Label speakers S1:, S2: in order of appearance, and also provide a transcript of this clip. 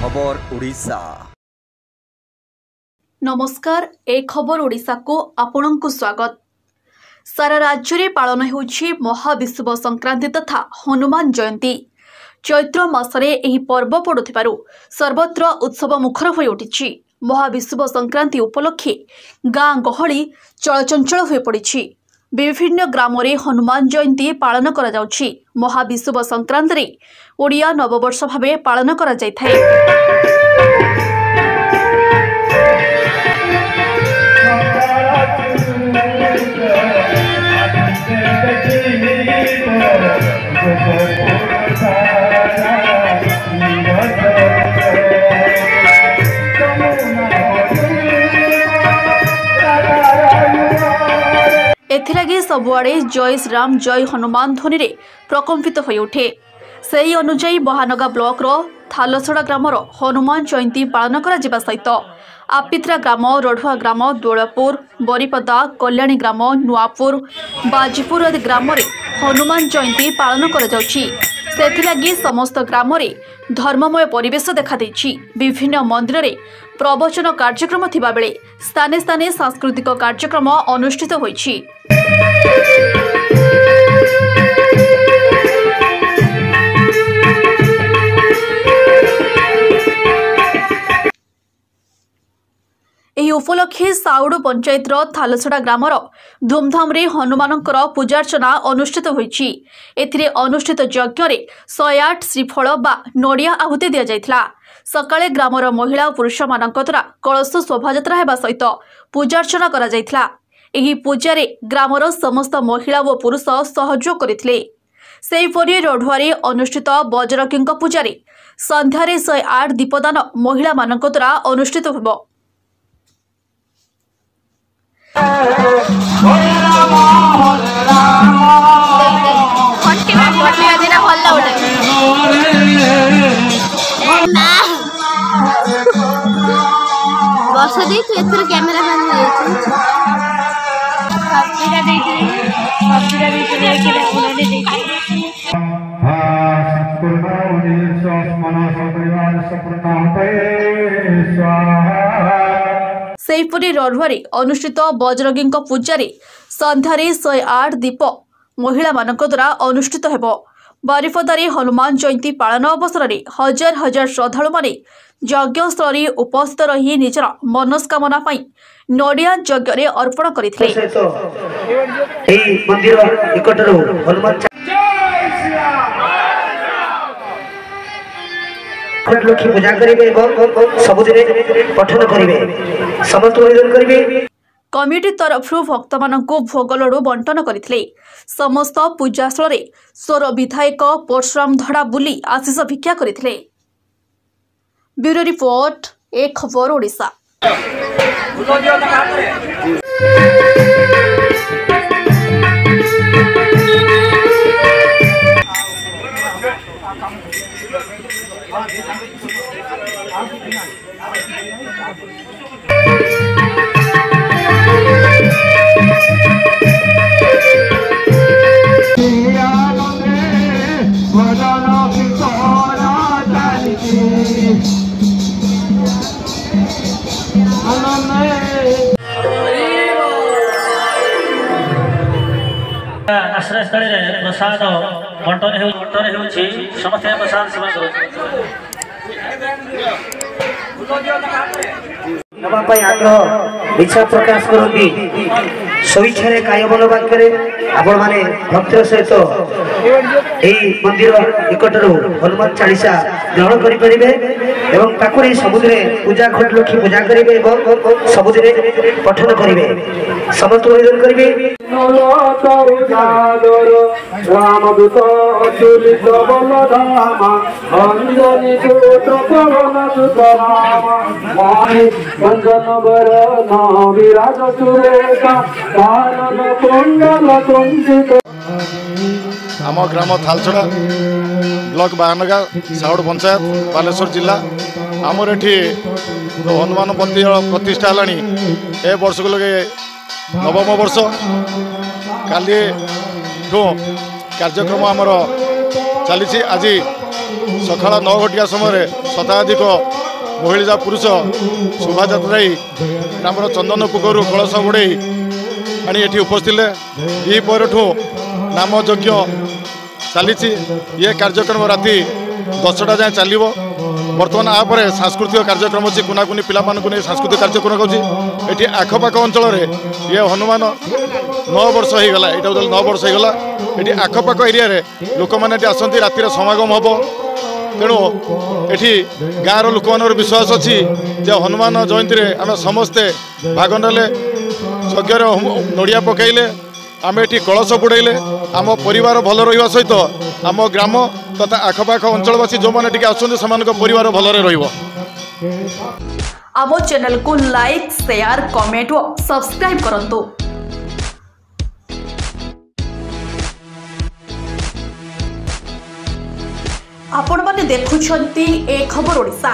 S1: खबर ओडिशा।
S2: नमस्कार, ए खबर ओडिशा को आपणक स्वागत। सारा राज्य में पालन होउछि महाविषुव संक्रांति तथा हनुमान जयंती। चैत्र मासरे एही पर्व पड़ुथिबारु सर्वत्र उत्सव मुखर होई उठिछि। महाविषुव संक्रांति उपलक्षे गाँ गहली चलचंचल होई पड़िछि। विभिन्न ग्राम रे हनुमान जयंती पालन करा जाउछि। महाविषुव संक्रांति रे ओडिया नववर्ष भावे पालन करा जायथाय। एथिलागी सबुआड़े जय श्रीराम जय हनुमान ध्वनि रे प्रकम्पित हो उठे। से अनुजाई बहानगा ब्लॉक रो थालसड़ा ग्रामर हनुमान जयंती पालन करा जिबा सहित आपित्रा ग्राम, रढ़ुआ ग्राम, दोलपुर, बरीपदा, कल्याणी ग्राम, नुआपुर, बाजीपुर आदि ग्राम रे हनुमान जयंती पालन करा जाउछि। सेथिलागी समस्त ग्राम रे धर्ममय परिवेश देखा देछि। विभिन्न मंदिर रे प्रवचन कार्यक्रम थिबा बेले स्थाने स्थाने सांस्कृतिक कार्यक्रम अनुष्ठित होइछि। ଏହି ଉପଲକ୍ଷେ ସାଉଡ पंचायत थालसड़ा ग्रामर धूमधाम रे हनुमानଙ୍କର पूजार्चना अनुष्ठित होइछि। एथिरे अनुष्ठित यज्ञ रे 108 श्रीफल बा नडिया आहुति दिया जायथिला। सकाळे ग्रामर महिला और पुरुष मानक द्वारा कलश शोभायात्रा हेबा सहित पूजार्चना करा जायथिला। एही पूजारे ग्रामर समस्त महिला और पुरुष सहयोग करथिले। सेहिपरि रढ़ुआरे अनुष्ठित बजरंगीଙ୍କ पूजारे संध्यारे 108 दीपदान महिला मानक द्वारा अनुष्ठित होबो।
S3: वर्ष दे तू एथर कैमरा मैन सब्सिडा देके उन्होंने देके
S2: सेहिपरि रढ़ुआरे अनुष्ठित बजरंगीଙ୍କ पूजारे संध्यारे 108 दीप महिला मानक द्वारा अनुष्ठित हेबो। बारिपदारे हनुमान जयंती पालन अवसर में हजार हजार श्रद्धालु माने यज्ञस्थल उपस्थित रही निजर मनस्कामना पाई नडिया यज्ञ रे अर्पण करथिले।
S4: एही मंदिर निकटरो हनुमान लक्ष्मी पूजा करिवे एवं सबुदिने पठन करिवे समस्त निवेदन करिवे।
S2: कमिटी तरफ भक्त मानकु भोग लड्डू बंटन करथिले। समस्त पूजास्थल रे सोर विधायक परशुराम धड़ा बुली आशीष भिक्षा करथिले। ब्यूरो रिपोर्ट, ए खबर ओडिशा।
S5: आश्रय स्थल प्रसाद बंटन होउछि। समस्त प्रसाद सेवा
S4: आग्रह इच्छा प्रकाश करती स्वेच्छा कायमन वाक्य आपण मैंने भक्तर सहित यही मंदिर निकटर हनुमान चालीसा ग्रहण करें सबुदिने पूजा खट लक्ष्मी पूजा करेंगे सबुदिने पठन करेंगे समस्त निवेदन करेंगे।
S6: आम ग्राम थालसड़ा ब्लॉक बहानगा साउड पंचायत बालेश्वर जिला आमर एठी हनुमान मंदिर प्रतिष्ठा है ए वर्ष को लगे नवम वर्ष काली कार्यक्रम आमर चली आज सका 9 घटिया समय शताधिक महिला पुरुष शोभायात्रा जाई ग्रामर चंदन पुकुर कलश बुड़े आनी एठी उपस्थित ये परठू नाम यज्ञ चली ये कार्यक्रम राति 10टा जाए चलो बर्तमान आपर सांस्कृतिक कार्यक्रम अच्छी कुनाकुनी पिला नहीं सांस्कृतिक कार्यक्रम होती आखपाख अंचल ये हनुमान 9 वर्ष हो गला ये 9 वर्ष हो गला ये आखपाख एरिया लोक मैंने आसती रातिर समागम हम तेणु ये गाँव लोक मान विश्वास अच्छी जे हनुमान जयंती आम समस्ते भाग ने यज्ञ नड़िया पकईले आम ये कलश बुड़े आम परिवार भल रहा सहित आम ग्राम तथा आखपाख अंचलवासी जो मैंने आसुँच से परिवार भलरे रहिबो।
S2: आम चैनल को लाइक शेयर कमेंट और सब्सक्राइब करंतु। आपण माने देखुछंती ए खबर ओडिशा।